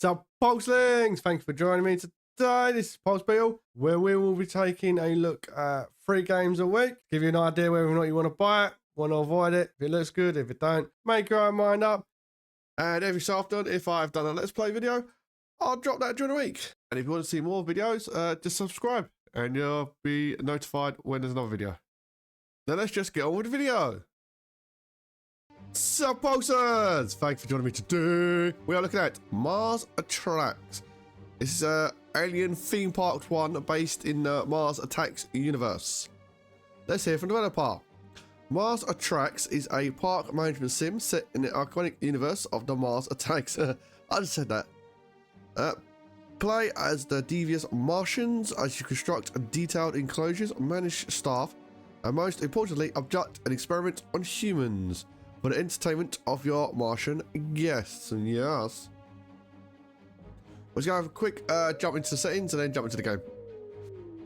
So, Pulselings, thanks for joining me today. This is PulseBeetle, where we will be taking a look at 3 games a week. Give you an idea whether or not you want to buy it, want to avoid it. If it looks good, if it don't, make your own mind up. And every so often, if I've done a Let's Play video, I'll drop that during the week. And if you want to see more videos, just subscribe and you'll be notified when there's another video. Now let's just get on with the video. So, Pulsers, thanks for joining me today. We are looking at Mars Attacks. This is Alien Theme Park 1 based in the Mars Attacks universe. Let's hear from the developer. Mars Attacks is a park management sim set in the iconic universe of the Mars Attacks. I just said that. Play as the devious Martians as you construct detailed enclosures, manage staff, and most importantly, abduct and experiment on humans for the entertainment of your Martian guests. Yes. Let's go have a quick jump into the settings and then jump into the game.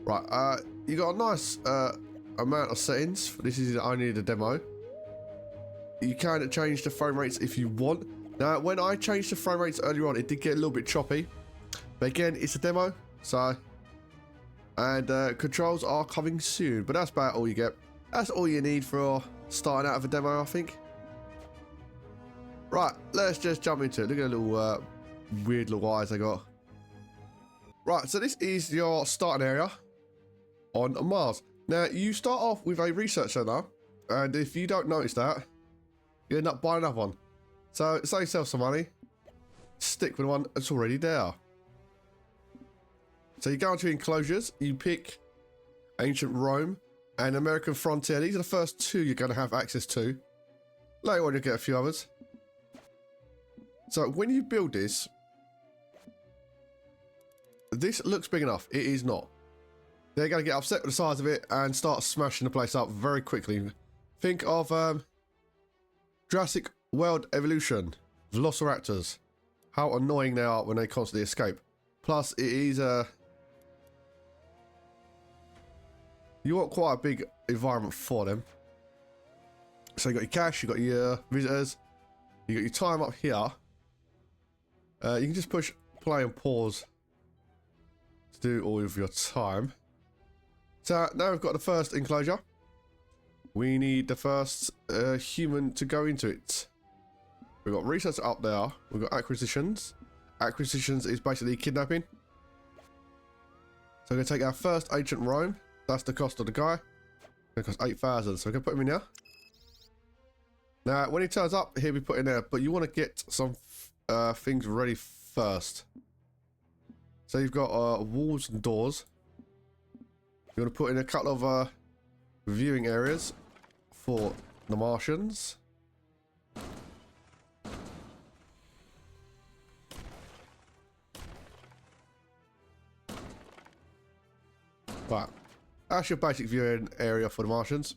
Right, you got a nice amount of settings. This is only the demo. You can change the frame rates if you want. Now, when I changed the frame rates earlier on, it did get a little bit choppy. But again, it's a demo, so... And controls are coming soon, but that's about all you get. That's all you need for starting out of a demo, I think. Right, let's just jump into it. Look at the little weird little eyes I got. Right, so this is your starting area on Mars. Now, you start off with a research center, and if you don't notice that, you end up buying another one. So, save yourself some money, stick with the one that's already there. So you go into enclosures, you pick Ancient Rome and American Frontier. These are the first 2 you're going to have access to. Later on you'll get a few others. So when you build this, this looks big enough. It is not. They're going to get upset with the size of it and start smashing the place up very quickly. Think of Jurassic World Evolution, Velociraptors. How annoying they are when they constantly escape. Plus it is you want quite a big environment for them. So you got your cash, you got your visitors, you got your time up here. You can just push play and pause to do all of your time. So now we've got the first enclosure. We need the first human to go into it. We've got research up there. We've got acquisitions. Acquisitions is basically kidnapping. So we're going to take our first Ancient Rome. That's the cost of the guy. It costs 8,000. So we're going to put him in there. Now, when he turns up, he'll be put in there. But you want to get some things ready first. So you've got walls and doors. You want to put in a couple of viewing areas for the Martians. Right, that's your basic viewing area for the Martians.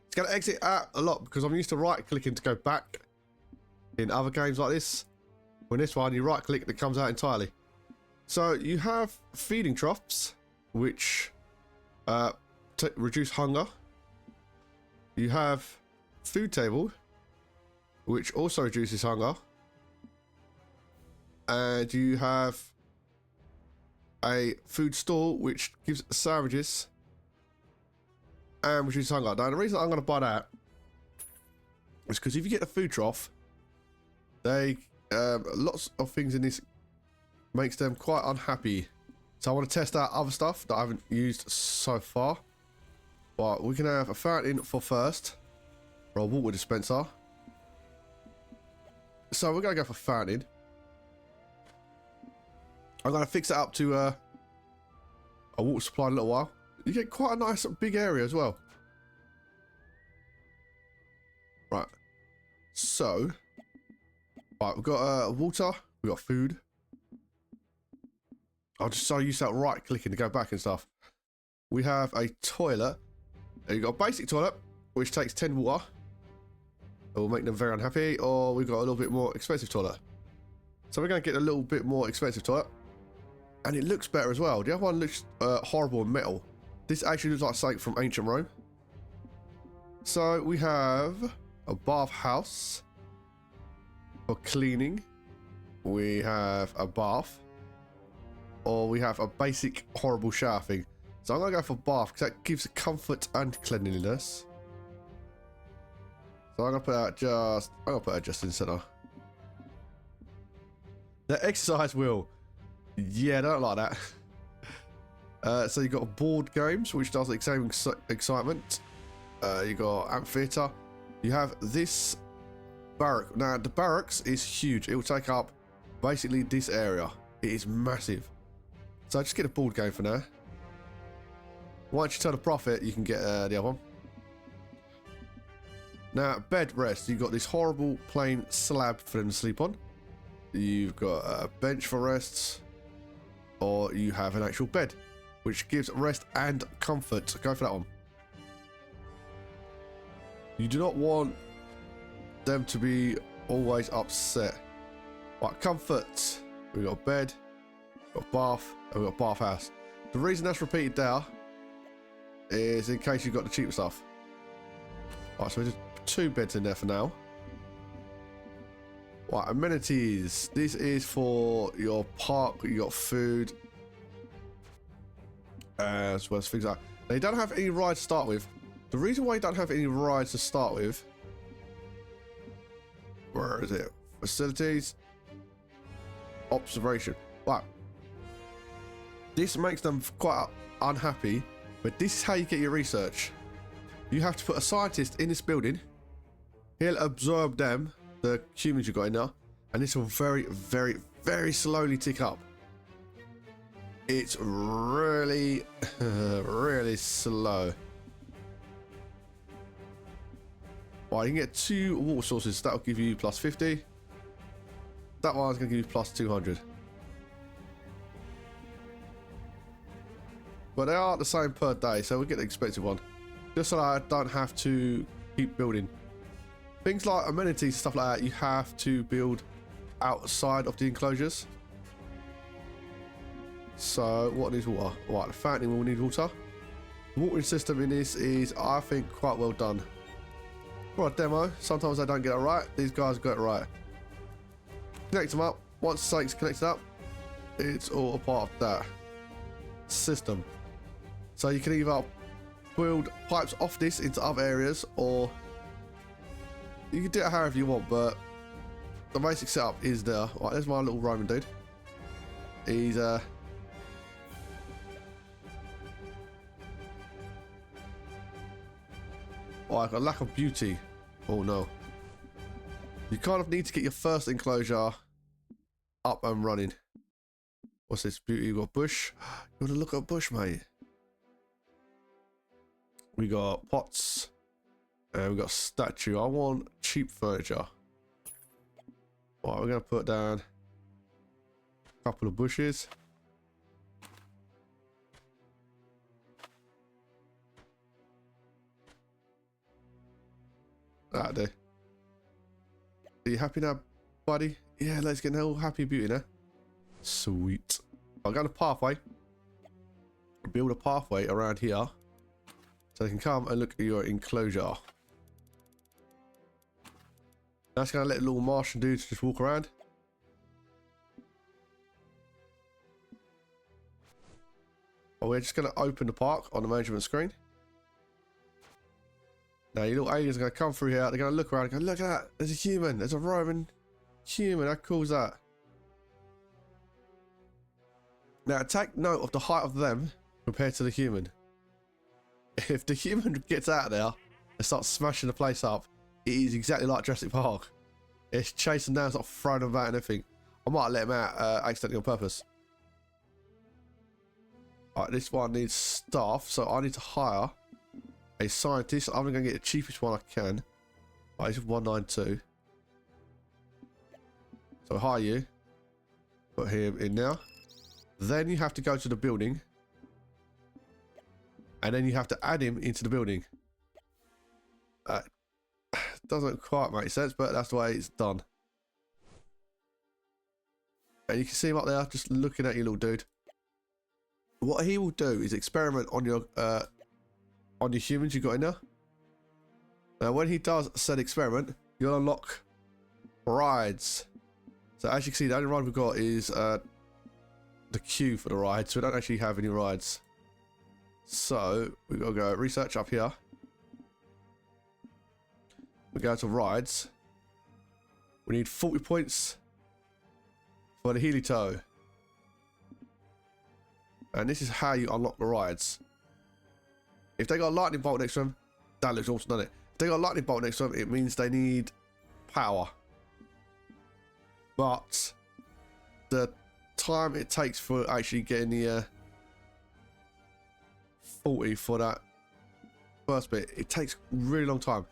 It's going to exit out a lot because I'm used to right clicking to go back in other games like this. When this one, you right click and it comes out entirely. So you have feeding troughs, which reduce hunger. You have food table, which also reduces hunger. And you have a food stall which gives sandwiches and reduces hunger. Now the reason I'm going to buy that is because if you get the food trough, they lots of things in this makes them quite unhappy. So I want to test out other stuff that I haven't used so far. But we can have a fountain for first, or a water dispenser. So we're going to go for fountain. I'm going to fix it up to a water supply in a little while. You get quite a nice big area as well. Right. So, right, we've got water, we've got food. I'm just so used to that right clicking to go back and stuff. We have a toilet. You've got a basic toilet, which takes 10 water. It will make them very unhappy. Or we've got a little bit more expensive toilet. So we're going to get a little bit more expensive toilet. And it looks better as well. The other one looks horrible and metal. This actually looks like something from Ancient Rome. So we have a bathhouse for cleaning. we have a bath, or we have a basic horrible shower thing. So I'm gonna go for bath because that gives comfort and cleanliness. So I'm gonna put that just in center. The exercise wheel. Yeah, I don't like that. So you got board games, which does the same excitement. You got amphitheater. You have this barrack. Now the barracks is huge. It will take up basically this area. It is massive. So just get a board game for now. Once you turn a profit, you can get the other one. Now bed rest. You've got this horrible plain slab for them to sleep on. You've got a bench for rests, or you have an actual bed, which gives rest and comfort. So go for that one. You do not want them to be always upset. Right, comfort. We've got bed, we've got bath, and we've got bathhouse. The reason that's repeated there is in case you've got the cheap stuff. Right, so we just put 2 beds in there for now. Right, amenities. This is for your park. You got food, as well as things like that. Now, you don't have any rides to start with. The reason why you don't have any rides to start with, where is it? Facilities, observation. Right. This makes them quite unhappy, but this is how you get your research. You have to put a scientist in this building. He'll absorb them, the humans you got in there, and this will very, very, very slowly tick up. It's really, really slow. Right, you can get 2 water sources. That'll give you plus 50. That one's going to give you plus 200. But they are the same per day, so we'll get the expensive one. Just so I don't have to keep building. Things like amenities, stuff like that, you have to build outside of the enclosures. So, what needs water? Right, the fountain will need water. The watering system in this is, I think, quite well done. For a demo, sometimes I don't get it right. These guys got it right. Connect them up. Once the sink's connected up, it's all a part of that system. So you can either build pipes off this into other areas, or you can do it however you want, but the basic setup is there. Right, there's my little Roman dude. He's oh, I got a lack of beauty. Oh no. You kind of need to get your first enclosure up and running. What's this beauty? You got bush. You want to look at bush, mate? We got pots. And we got statue. I want cheap furniture. Right, we're going to put down a couple of bushes. That'll do. Are you happy now, buddy? Yeah, let's get all happy beauty now. Sweet. I'll go on a pathway. Build a pathway around here so they can come and look at your enclosure. That's going to let the little Martian dudes just walk around. Oh, we're just going to open the park on the management screen. Now, your little aliens are going to come through here. They're going to look around and go, look at that. There's a human. There's a Roman human. How cool is that? Now, take note of the height of them compared to the human. If the human gets out of there and starts smashing the place up, it is exactly like Jurassic Park. It's chasing down, sort of throwing them about and everything. I might let him out accidentally on purpose. Alright, this one needs staff, so I need to hire a scientist. I'm going to get the cheapest one I can. Right, this is 192. So hire you. Put him in now. Then you have to go to the building. And then you have to add him into the building. Doesn't quite make sense, but that's the way it's done. And you can see him up there just looking at you, little dude. What he will do is experiment on your humans you got in there. Now when he does said experiment, you'll unlock rides. So as you can see, the only ride we've got is the queue for the ride, so we don't actually have any rides. So we've got to go research up here. We go to rides. We need 40 points for the Healy Toe. And this is how you unlock the rides. If they got a lightning bolt next to them, that looks awesome, doesn't it? If they got a lightning bolt next to them, it means they need power. But the time it takes for actually getting the 40 for that first bit, it takes a really long time.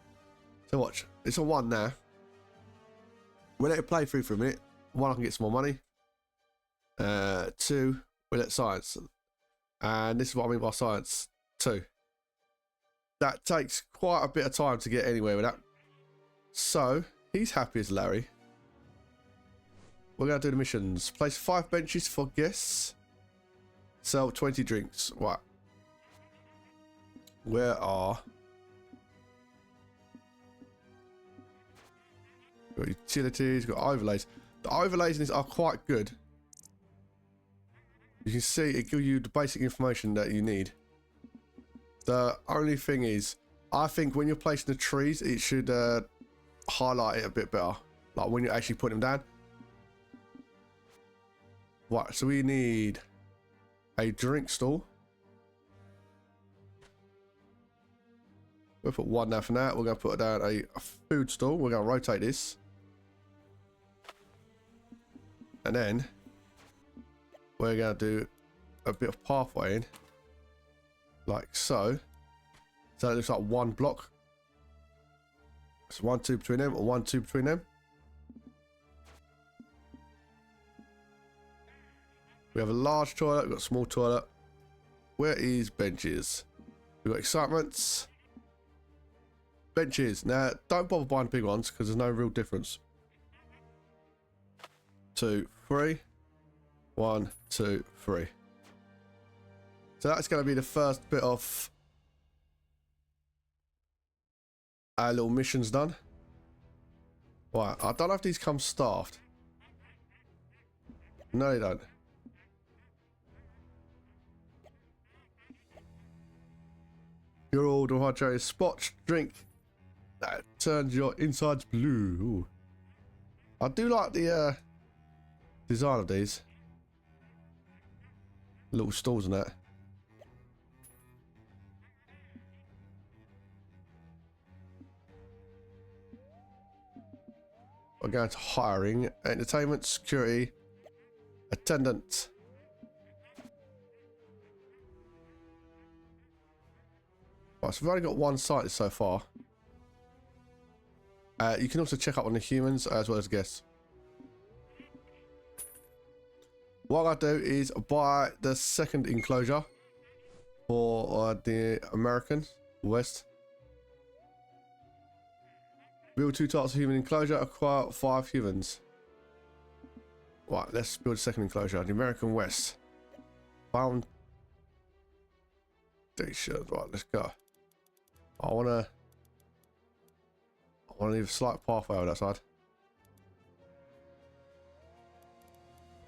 So watch, it's a 1 now. We'll let it play through for a minute. 1, I can get some more money. 2, we'll let science. And this is what I mean by science 2. That takes quite a bit of time to get anywhere with that. So, he's happy as Larry. We're going to do the missions. Place 5 benches for guests. Sell 20 drinks. Right. Where are... Got utilities, got overlays. The overlays in this are quite good. You can see it gives you the basic information that you need. The only thing is, I think when you're placing the trees, it should highlight it a bit better. Like when you're actually putting them down. Right, so we need a drink stall. We'll put 1 down for that. We're going to put down a food stall. We're going to rotate this. And then we're going to do a bit of pathway in. Like so. So it looks like 1 block. So 1, 2 between them, or 1, 2 between them. We have a large toilet, we've got a small toilet. Where is benches? We've got excitements. Benches. Now, don't bother buying big ones because there's no real difference. 2, 3. 1, 2, 3. So that's going to be the first bit of our little missions done. Right, I don't know if these come staffed. No, they don't. Your old hydrated spot drink that turns your insides blue. Ooh. I do like the design of these little stalls and that. We're going to hiring, entertainment, security, attendant. Right, so we've only got 1 site so far. You can also check up on the humans as well as guests. What I do is buy the 2nd enclosure for the American West. Build 2 types of human enclosure, acquire 5 humans. Right, let's build a 2nd enclosure. The American West. Foundation. Right, let's go. I wanna leave a slight pathway over that side.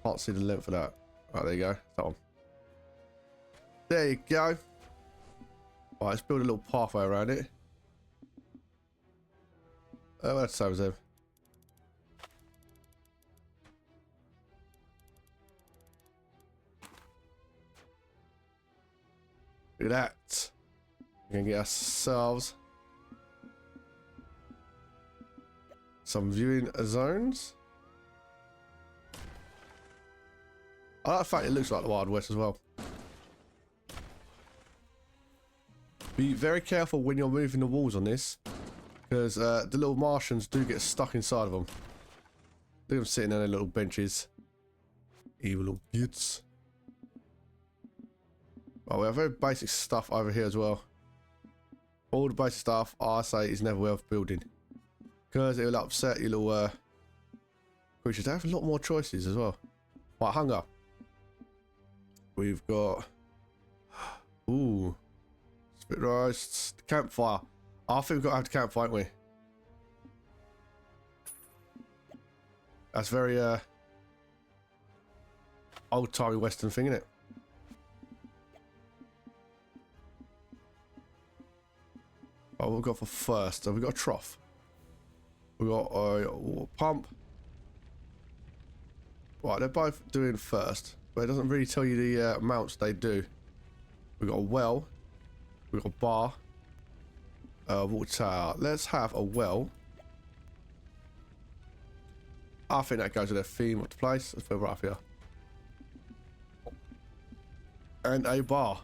Can't see the length of that. Right, there you go. That one. There you go. Right, let's build a little pathway around it. Oh, that's the same as him. Look at that. We're gonna get ourselves some viewing zones. I like the fact it looks like the Wild West as well. Be very careful when you're moving the walls on this, because the little Martians do get stuck inside of them. Look at them sitting on their little benches. Evil little beauts. Oh, we have very basic stuff over here as well. All the basic stuff I say is never worth building, because it will upset your little creatures. They have a lot more choices as well. Right, hunger. We've got ooh, spit roasts, campfire. I think we've got to have the campfire, haven't we? That's very old-timey Western thing, isn't it? Oh, what we've got for first? So we've got a trough. We've got a water pump. Right, they're both doing first, but it doesn't really tell you the amounts they do. We've got a well. We've got a bar. Water tower. Let's have a well. I think that goes with their theme of the place. Let's put it right up here. And a bar.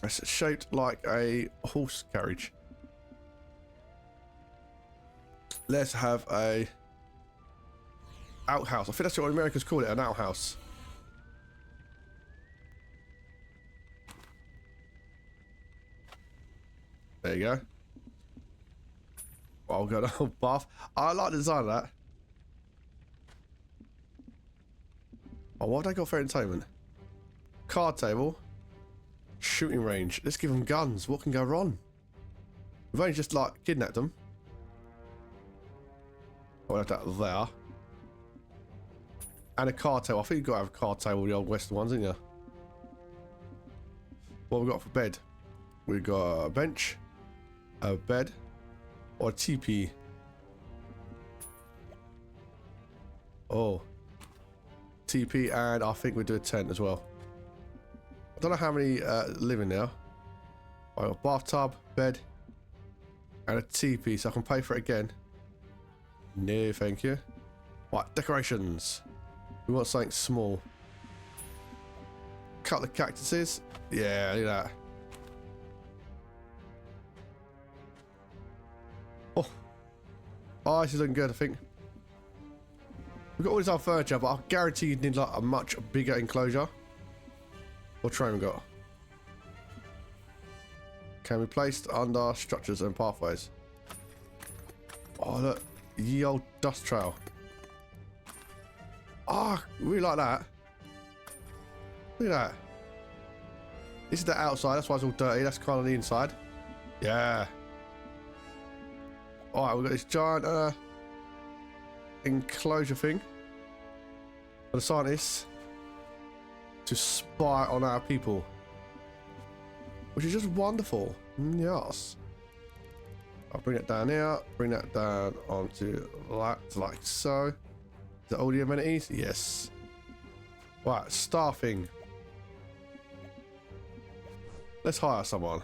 It's shaped like a horse carriage. Let's have a outhouse. I think that's what Americans call it, an outhouse. There you go. Oh, I'll go to a bath. I like the design of that. Oh, what have they got for entertainment? Card table. Shooting range. Let's give them guns. What can go wrong? We've only just, like, kidnapped them. I'll have that there. And a card table. I think you've got to have a card table, the old Western ones, haven't you? What have we got for bed? We've got a bench, a bed, or a teepee. Oh. Teepee, and I think we'll do a tent as well. I don't know how many live in there. I've got a bathtub, bed, and a teepee, so I can pay for it again. No, thank you. Right, decorations. We want something small. Couple of cactuses. Yeah, look at that. Oh, this is looking good, I think. We've got all this other furniture, but I guarantee you'd need like a much bigger enclosure. What train we got? Can be placed under structures and pathways. Oh, look. Ye old dust trail. Ah, oh, really like that. Look at that. This is the outside, that's why it's all dirty. That's kind of the inside. Yeah. Alright, we've got this giant enclosure thing for the scientists to spy on our people, which is just wonderful. Yes. I'll bring it down here, bring that down onto that, like so. Is that all the amenities? Yes. Right, staffing. Let's hire someone.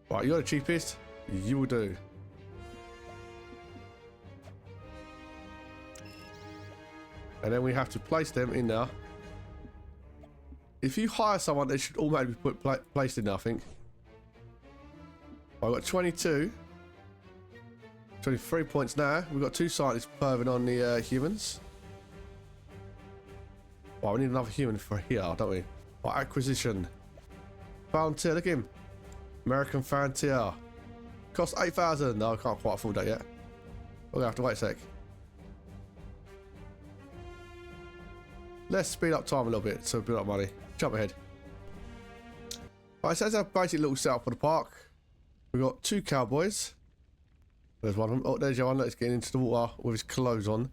Right, you're the cheapest. You will do. And then we have to place them in there. If you hire someone, they should automatically be placed in there, I think. I've got 22. 23 points now. We've got 2 scientists perving on the humans. Well, we need another human for here, don't we? Right, acquisition. Volunteer, look at him. American volunteer. Cost 8,000. No, I can't quite afford that yet. We're gonna have to wait a sec. Let's speed up time a little bit so we build up money. Jump ahead. Right, so that's our basic little setup for the park. We've got 2 cowboys. There's one of them. Oh, there's your one. Let's get into the water with his clothes on.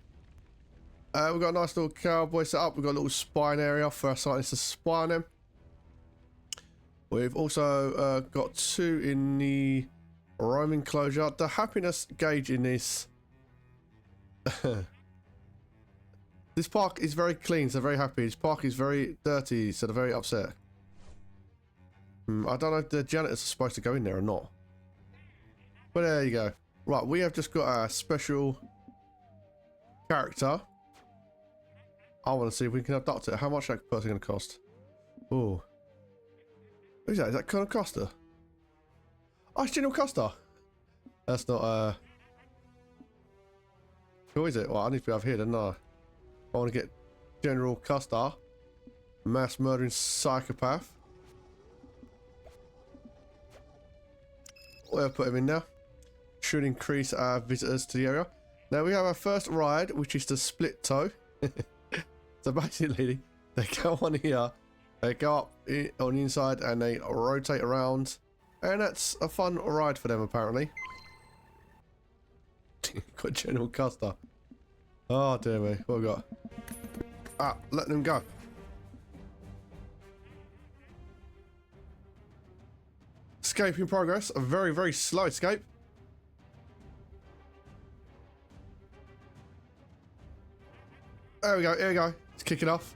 We've got a nice little cowboy setup. We've got a little spine area for our scientists to spy on them. We've also got 2 in the roam enclosure. The happiness gauge in this... this park is very clean, so very happy. This park is very dirty, so they're very upset. I don't know if the janitors are supposed to go in there or not. But there you go. Right, we have just got a special character. I want to see if we can abduct it. How much is that person going to cost? Oh. Who's that? Is that Colonel Costa? Oh, it's General Costa. That's not, who is it? Well, I need to be over here, don't I? I want to get General Costa. Mass murdering psychopath. We'll put him in now. Should increase our visitors to the area. Now we have our first ride, which is the split toe. So basically, they go on here, they go up on the inside, and they rotate around, and that's a fun ride for them apparently. Got General Custer. Oh dear me, what have we got? Ah, letting them go. Escape in progress. A very, very slow escape. There we go, here we go. It's kicking off.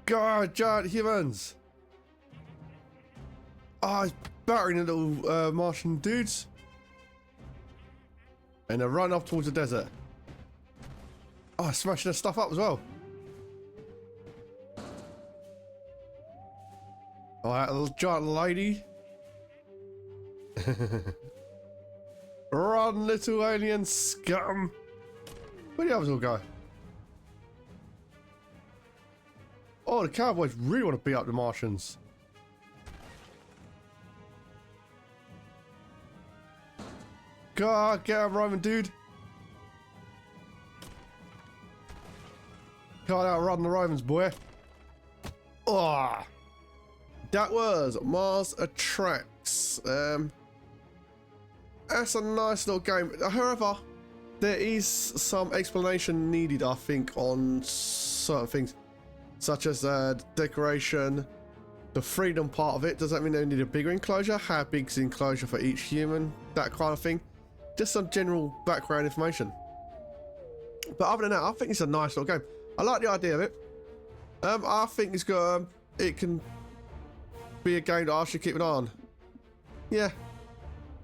God, giant humans. Oh, he's battering the little Martian dudes. And they're running off towards the desert. Oh, smashing their stuff up as well. Alright, little giant lady. Run, little alien scum. Where the others all go? Oh, the cowboys really want to beat up the Martians. God, get him, Roman dude. Can't outrun the Romans, boy. Oh, that was Mars Attacks. That's a nice little game. However, there is some explanation needed, I think, on certain things, such as decoration, the freedom part of it. Does that mean they need a bigger enclosure? How big's the enclosure for each human? That kind of thing. Just some general background information. But other than that, I think it's a nice little game. I like the idea of it. I think it's got it can be a game that I should keep an eye on. Yeah,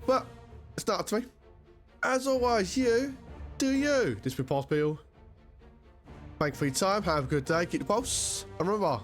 but it's not up to me. As always, you do you. This has been PulseBeetle. Thank you for your time. Have a good day. Keep the pulse, and remember,